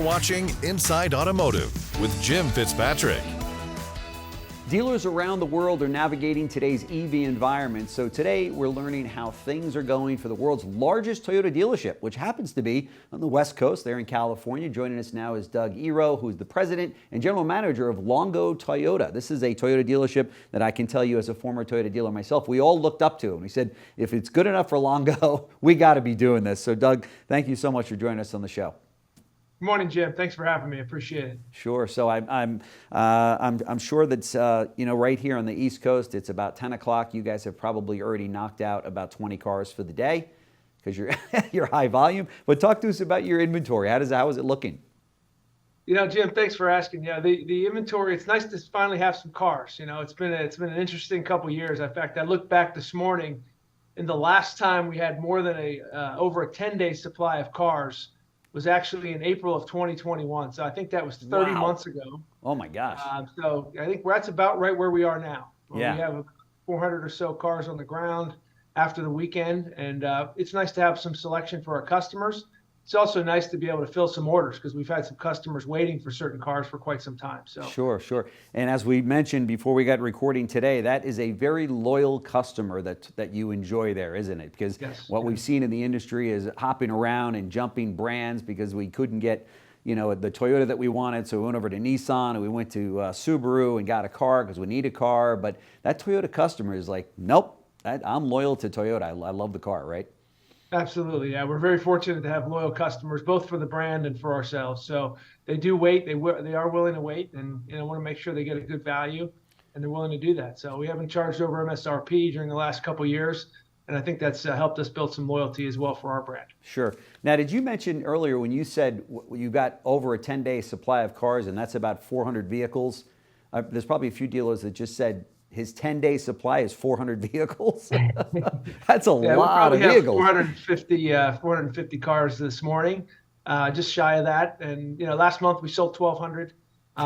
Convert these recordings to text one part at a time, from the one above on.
watching Inside Automotive with Jim Fitzpatrick. Dealers around the world are navigating today's EV environment, so today we're learning how things are going for the world's largest Toyota dealership, which happens to be on the West Coast there in California. Joining us now is Doug Eroh, who's the president and general manager of Longo Toyota. This is a Toyota dealership that I can tell you, as a former Toyota dealer myself, we all looked up to. And we said, if it's good enough for Longo, we got to be doing this. So Doug, thank you so much for joining us on the show. Good morning, Jim. Thanks for having me. I appreciate it. Sure. So I'm sure that right here on the East Coast, it's about 10 o'clock. You guys have probably already knocked out about 20 cars for the day because you're high volume. But talk to us about your inventory. How is it looking? Jim, thanks for asking. Yeah, the inventory. It's nice to finally have some cars. It's been an interesting couple of years. In fact, I looked back this morning, and the last time we had more than over a 10-day supply of cars was actually in April of 2021. So I think that was 30 months ago. Oh my gosh. So I think that's about right where we are now. Yeah. We have 400 or so cars on the ground after the weekend. And it's nice to have some selection for our customers. It's also nice to be able to fill some orders because we've had some customers waiting for certain cars for quite some time. So Sure. And as we mentioned before we got recording today, that is a very loyal customer that you enjoy there, isn't it? Because what we've seen in the industry is hopping around and jumping brands because we couldn't get the Toyota that we wanted. So we went over to Nissan and we went to Subaru and got a car because we need a car. But that Toyota customer is like, nope, I'm loyal to Toyota. I love the car, right? Absolutely. Yeah, we're very fortunate to have loyal customers, both for the brand and for ourselves. So they do wait. They are willing to wait, and want to make sure they get a good value, and they're willing to do that. So we haven't charged over MSRP during the last couple of years, and I think that's helped us build some loyalty as well for our brand. Sure. Now, did you mention earlier when you said you got over a 10-day supply of cars, and that's about 400 vehicles? There's probably a few dealers that just said his 10-day supply is 400 vehicles. That's a lot of vehicles. 450 cars this morning, just shy of that. And last month we sold 1,200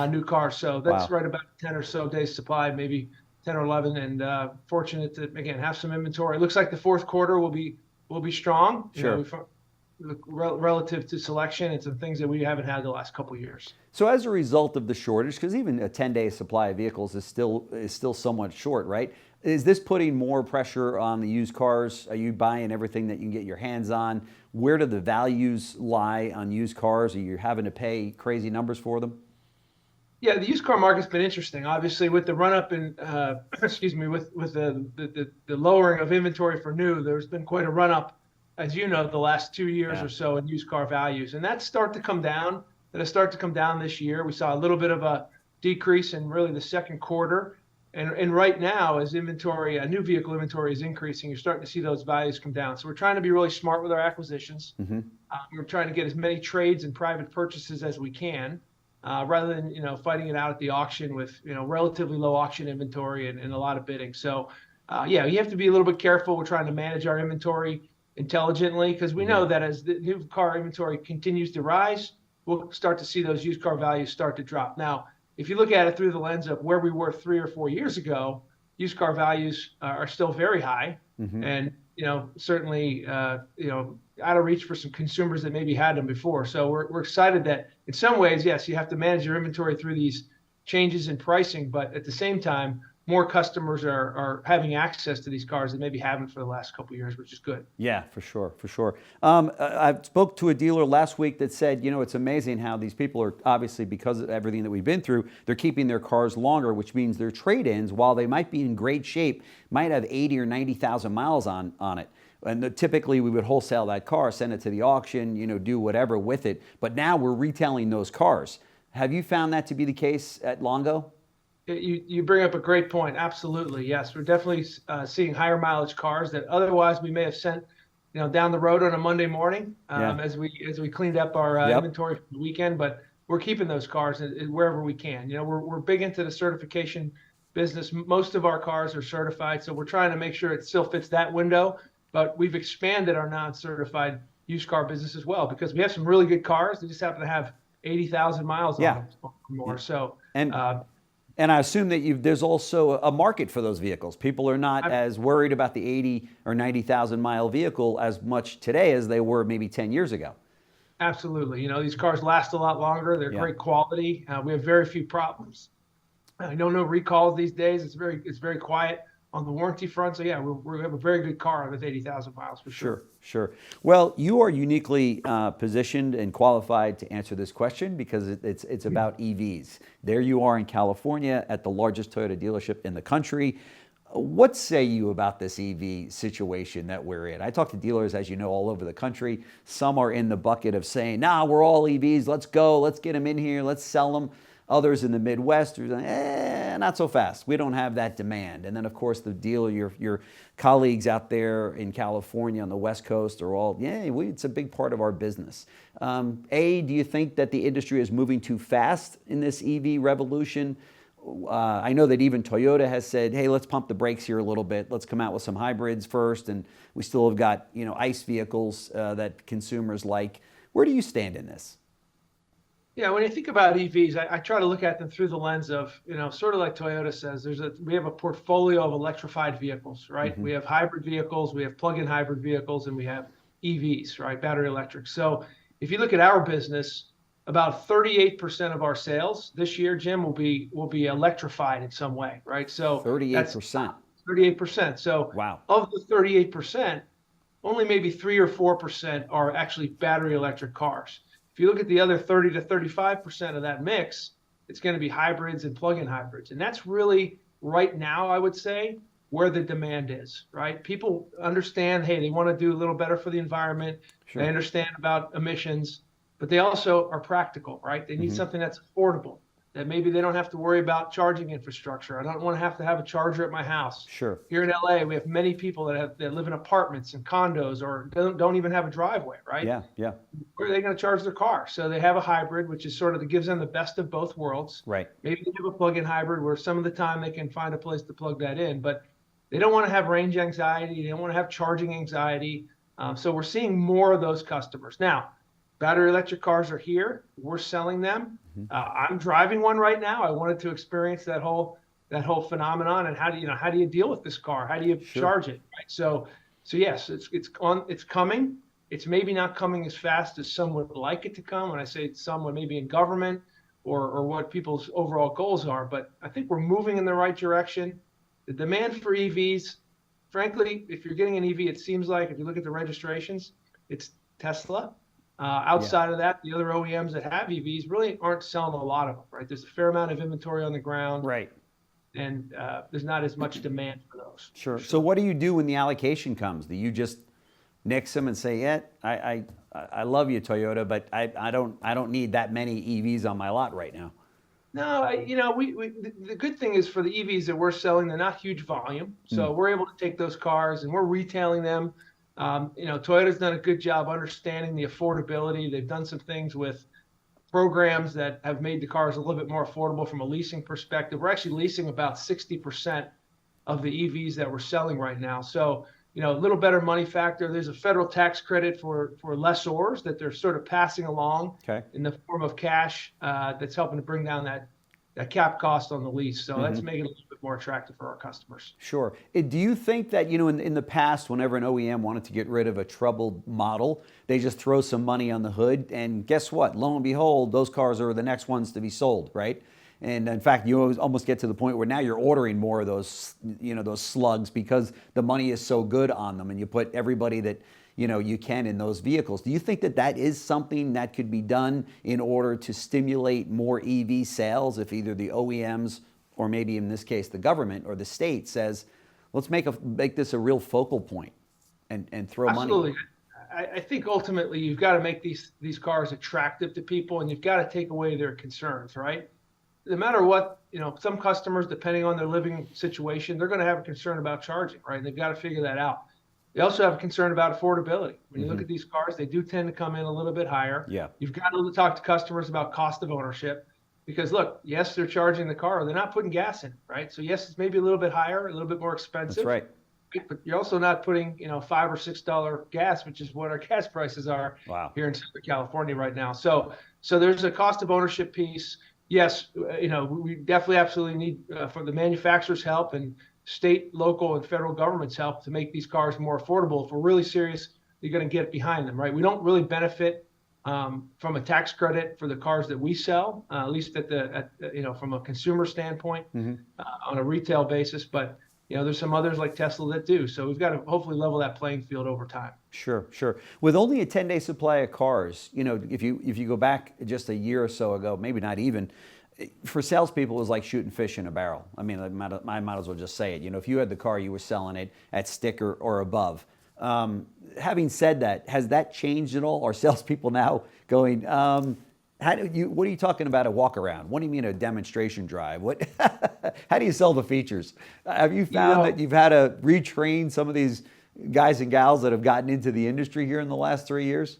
new cars, so that's right about 10 or so days supply, maybe 10 or 11. And fortunate to again have some inventory. It looks like the fourth quarter will be strong. Sure. Relative to selection and some things that we haven't had the last couple of years. So as a result of the shortage, because even a 10-day supply of vehicles is still somewhat short, right? Is this putting more pressure on the used cars? Are you buying everything that you can get your hands on? Where do the values lie on used cars? Are you having to pay crazy numbers for them? Yeah, the used car market's been interesting. Obviously, with the run-up in, with the lowering of inventory for new, there's been quite a run-up, as you know, the last 2 years or so in used car values. And that's start to come down. That'll start to come down this year. We saw a little bit of a decrease in really the second quarter. And right now, as inventory, new vehicle inventory is increasing, you're starting to see those values come down. So we're trying to be really smart with our acquisitions. Mm-hmm. We're trying to get as many trades and private purchases as we can, rather than fighting it out at the auction with relatively low auction inventory and a lot of bidding. So you have to be a little bit careful. We're trying to manage our inventory intelligently because we know that as the new car inventory continues to rise, we'll start to see those used car values start to drop. Now, if you look at it through the lens of where we were 3 or 4 years ago, used car values are still very high, and certainly out of reach for some consumers that maybe had them before. So we're excited that in some ways, yes, you have to manage your inventory through these changes in pricing, but at the same time, more customers are having access to these cars that maybe haven't for the last couple of years, which is good. Yeah, for sure. I spoke to a dealer last week that said, it's amazing how these people are, obviously because of everything that we've been through, they're keeping their cars longer, which means their trade-ins, while they might be in great shape, might have 80 or 90,000 miles on it. And typically we would wholesale that car, send it to the auction, do whatever with it. But now we're retailing those cars. Have you found that to be the case at Longo? You bring up a great point. Absolutely, yes. We're definitely seeing higher mileage cars that otherwise we may have sent, down the road on a Monday morning as we cleaned up our inventory for the weekend. But we're keeping those cars wherever we can. We're big into the certification business. Most of our cars are certified, so we're trying to make sure it still fits that window. But we've expanded our non-certified used car business as well because we have some really good cars. They just happen to have 80,000 miles on them or more. So and I assume that there's also a market for those vehicles. People are not as worried about the 80 or 90,000 mile vehicle as much today as they were maybe 10 years ago. Absolutely. These cars last a lot longer. They're great quality. We have very few problems. I know no recalls these days. It's very quiet on the warranty front. So yeah, we have a very good car with 80,000 miles for sure. Sure. Well, you are uniquely positioned and qualified to answer this question because it's about EVs. There you are in California at the largest Toyota dealership in the country. What say you about this EV situation that we're in? I talk to dealers, as you know, all over the country. Some are in the bucket of saying, nah, we're all EVs. Let's go. Let's get them in here. Let's sell them. Others in the Midwest are like, not so fast. We don't have that demand. And then, of course, the dealer, your colleagues out there in California on the West Coast are all, it's a big part of our business. Do you think that the industry is moving too fast in this EV revolution? I know that even Toyota has said, hey, let's pump the brakes here a little bit. Let's come out with some hybrids first. And we still have got, ICE vehicles that consumers like. Where do you stand in this? Yeah, when you think about EVs, I try to look at them through the lens of, sort of like Toyota says, we have a portfolio of electrified vehicles, right? We have hybrid vehicles, we have plug-in hybrid vehicles, and we have EVs, right? Battery electric. So if you look at our business, about 38% of our sales this year, Jim, will be electrified in some way, right? So 38%. 38%. So wow. Of the 38%, only maybe 3 or 4% are actually battery electric cars. If you look at the other 30 to 35% of that mix, it's going to be hybrids and plug-in hybrids. And that's really right now, I would say, where the demand is, right? People understand, hey, they want to do a little better for the environment. Sure. They understand about emissions, but they also are practical, right? They need something that's affordable, that maybe they don't have to worry about charging infrastructure. I don't want to have a charger at my house. Sure. Here in LA, we have many people that live in apartments and condos or don't even have a driveway, right? Yeah. Where are they going to charge their car? So they have a hybrid, which is sort of gives them the best of both worlds. Right. Maybe they have a plug-in hybrid where some of the time they can find a place to plug that in, but they don't want to have range anxiety. They don't want to have charging anxiety. So we're seeing more of those customers. Now, battery electric cars are here. We're selling them. I'm driving one right now. I wanted to experience that whole phenomenon. And how do you deal with this car? How do you charge it? Right. So yes, it's coming. It's maybe not coming as fast as some would like it to come. When I say someone, maybe in government or what people's overall goals are. But I think we're moving in the right direction. The demand for EVs, frankly, if you're getting an EV, it seems like if you look at the registrations, it's Tesla. Outside of that, the other OEMs that have EVs really aren't selling a lot of them, right? There's a fair amount of inventory on the ground. Right. And there's not as much demand for those. Sure. So what do you do when the allocation comes? Do you just nix them and say, I love you, Toyota, but I don't need that many EVs on my lot right now? No, the good thing is for the EVs that we're selling, they're not huge volume. So we're able to take those cars and we're retailing them. Toyota's done a good job understanding the affordability. They've done some things with programs that have made the cars a little bit more affordable from a leasing perspective. We're actually leasing about 60% of the EVs that we're selling right now. So, a little better money factor. There's a federal tax credit for lessors that they're sort of passing along in the form of cash that's helping to bring down that cap cost on the lease. So that's making it a little bit more attractive for our customers. Sure. Do you think that, in the past, whenever an OEM wanted to get rid of a troubled model, they just throw some money on the hood and guess what? Lo and behold, those cars are the next ones to be sold, right? And in fact, you almost get to the point where now you're ordering more of those, those slugs because the money is so good on them and you put everybody that you can in those vehicles. Do you think that is something that could be done in order to stimulate more EV sales if either the OEMs or maybe in this case the government or the state says, let's make this a real focal point and throw Absolutely. money? I think ultimately you've got to make these cars attractive to people and you've got to take away their concerns, right? No matter what, some customers, depending on their living situation, they're going to have a concern about charging, right? And they've got to figure that out. They also have a concern about affordability. When you look at these cars, they do tend to come in a little bit higher. Yeah. You've got to talk to customers about cost of ownership because look, yes, they're charging the car, they're not putting gas in, right? So yes, it's maybe a little bit higher, a little bit more expensive. That's right. But you're also not putting, $5 or $6 gas, which is what our gas prices are here in Southern California right now. So there's a cost of ownership piece. Yes, we definitely absolutely need for the manufacturers' help and state, local, and federal government's help to make these cars more affordable. If we're really serious, you're going to get behind them, right? We don't really benefit from a tax credit for the cars that we sell, at least from a consumer standpoint, on a retail basis. But there's some others like Tesla that do. So we've got to hopefully level that playing field over time. Sure, sure. With only a 10-day supply of cars, if you go back just a year or so ago, maybe not even, for salespeople, it was like shooting fish in a barrel. I mean, I might as well just say it. If you had the car, you were selling it at sticker or above. Having said that, has that changed at all? Are salespeople now going, what are you talking about a walk around? What do you mean a demonstration drive? How do you sell the features? Have you found that you've had to retrain some of these guys and gals that have gotten into the industry here in the last 3 years?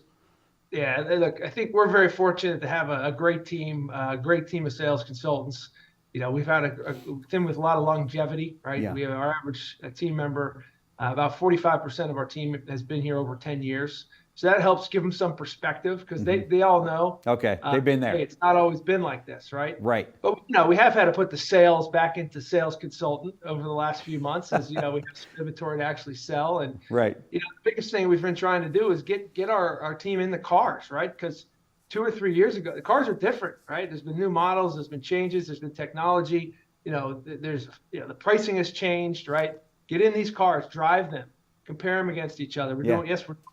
Yeah, look, I think we're very fortunate to have a great team of sales consultants. We've had a team with a lot of longevity, right? Yeah. We have our average team member, about 45% of our team has been here over 10 years. So that helps give them some perspective because they all know. Okay, they've been there. Hey, it's not always been like this, right? Right. But we have had to put the sales back into sales consultant over the last few months, as we have some inventory to actually sell. And right. The biggest thing we've been trying to do is get our team in the cars, right? Because 2 or 3 years ago, the cars are different, right? There's been new models, there's been changes, there's been technology. There's the pricing has changed, right? Get in these cars, drive them. Compare them against each other. We're doing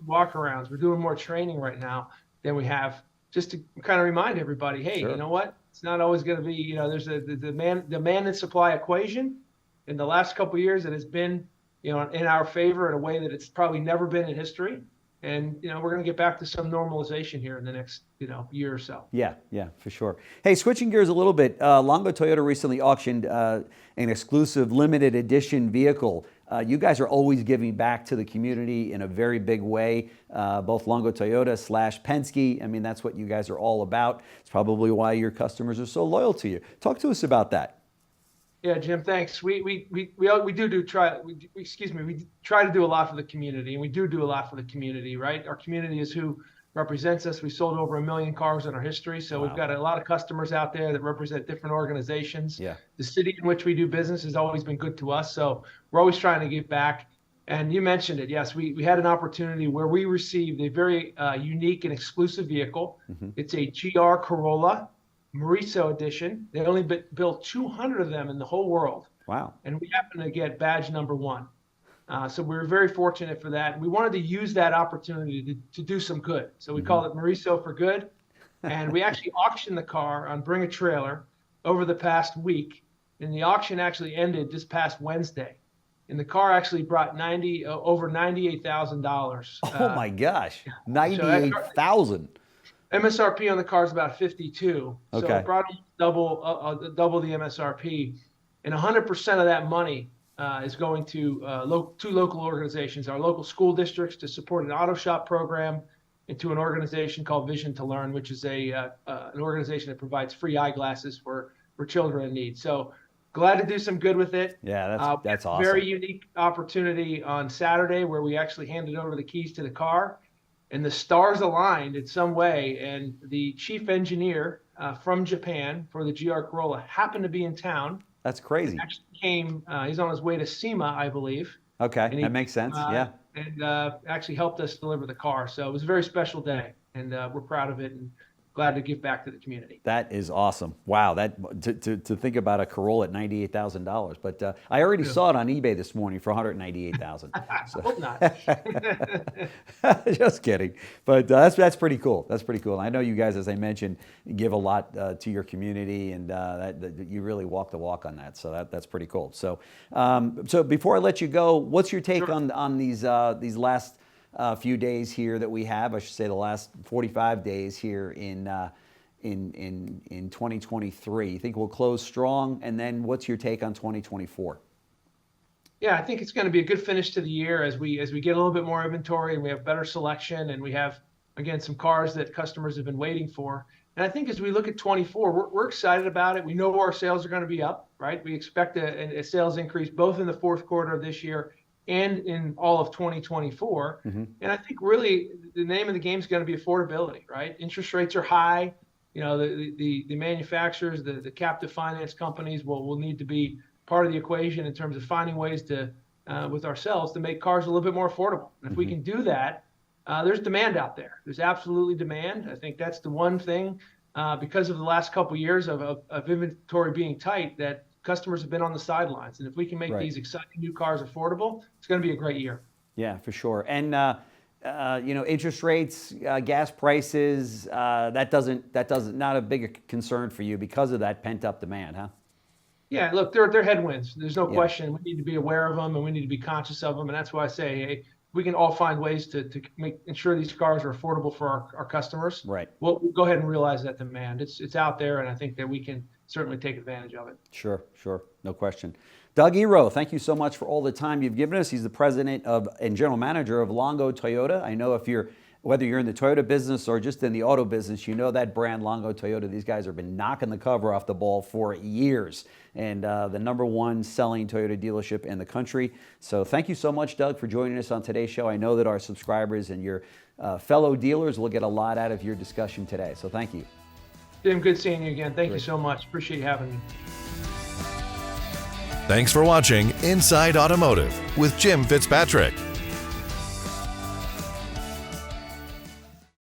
walk-arounds. We're doing more training right now than we have, just to kind of remind everybody, hey, Sure. You know what? It's not always going to be, there's the demand and supply equation. In the last couple of years, it has been, in our favor in a way that it's probably never been in history. And, we're going to get back to some normalization here in the next, year or so. Yeah, for sure. Hey, switching gears a little bit, Longo Toyota recently auctioned an exclusive limited edition vehicle. You guys are always giving back to the community in a very big way, both Longo Toyota / Penske. I mean, that's what you guys are all about. It's probably why your customers are so loyal to you. Talk to us about that. Yeah, Jim, thanks. We try to do a lot for the community, and we do a lot for the community, right? Our community is who represents us. We sold over 1 million cars in our history, so We've got a lot of customers out there that represent different organizations. Yeah. The city in which we do business has always been good to us, so we're always trying to give back. And you mentioned it, yes, we had an opportunity where we received a very unique and exclusive vehicle. It's a GR Corolla Moriso edition. They only built 200 of them in the whole world. Wow. And we happened to get badge number 1. So we were very fortunate for that. And we wanted to use that opportunity to do some good. So we called it Moriso for Good. And we actually auctioned the car on Bring a Trailer over the past week. And the auction actually ended this past Wednesday. And the car actually brought over $98,000. Oh my gosh, $98,000. MSRP on the car is about 52. So Okay. it brought double the MSRP. And 100% of that money is going to 2 local organizations, our local school districts to support an auto shop program, and to an organization called Vision to Learn, which is an organization that provides free eyeglasses for children in need. So glad to do some good with it. Yeah, that's awesome. Very unique opportunity on Saturday where we actually handed over the keys to the car, and the stars aligned in some way, and the chief engineer from Japan for the GR Corolla happened to be in town. That's crazy. Actually came, he's on his way to SEMA, I believe. Okay, that makes sense, yeah. And actually helped us deliver the car. So it was a very special day, and we're proud of it and glad to give back to the community. That is awesome. Wow, to think about a Corolla at $98,000. But I already saw it on eBay this morning for $198,000. So. I hope not. Just kidding. But that's pretty cool. That's pretty cool. I know you guys, as I mentioned, give a lot to your community, and that you really walk the walk on that. So that's pretty cool. So so before I let you go, what's your take on these last few days here that we have? I should say the last 45 days here in 2023. You think we'll close strong? And then what's your take on 2024? Yeah, I think it's going to be a good finish to the year as we get a little bit more inventory and we have better selection, and we have, again, some cars that customers have been waiting for. And I think as we look at 24, we're excited about it. We know our sales are going to be up, right? We expect a sales increase both in the fourth quarter of this year and in all of 2024. And I think really the name of the game is going to be affordability, right? Interest rates are high. The manufacturers, the captive finance companies will need to be part of the equation in terms of finding ways to, with ourselves, to make cars a little bit more affordable. And if we can do that, there's demand out there. There's absolutely demand. I think that's the one thing, because of the last couple of years of inventory being tight, that customers have been on the sidelines. And if we can make these exciting new cars affordable, it's going to be a great year. Yeah, for sure. And interest rates, gas prices, that doesn't not a big concern for you because of that pent up demand, huh? Yeah, look, they're headwinds. There's no question. We need to be aware of them, and we need to be conscious of them. And that's why I say, hey, we can all find ways to ensure these cars are affordable for our customers. Right. We'll go ahead and realize that demand. It's out there, and I think that we can certainly take advantage of it. Sure. No question. Doug Eroh, thank you so much for all the time you've given us. He's the president and general manager of Longo Toyota. I know whether you're in the Toyota business or just in the auto business, you know that brand, Longo Toyota. These guys have been knocking the cover off the ball for years, and the #1 selling Toyota dealership in the country. So thank you so much, Doug, for joining us on today's show. I know that our subscribers and your fellow dealers will get a lot out of your discussion today. So thank you. Jim, good seeing you again. Thank you so much. Appreciate you having me. Thanks for watching Inside Automotive with Jim Fitzpatrick.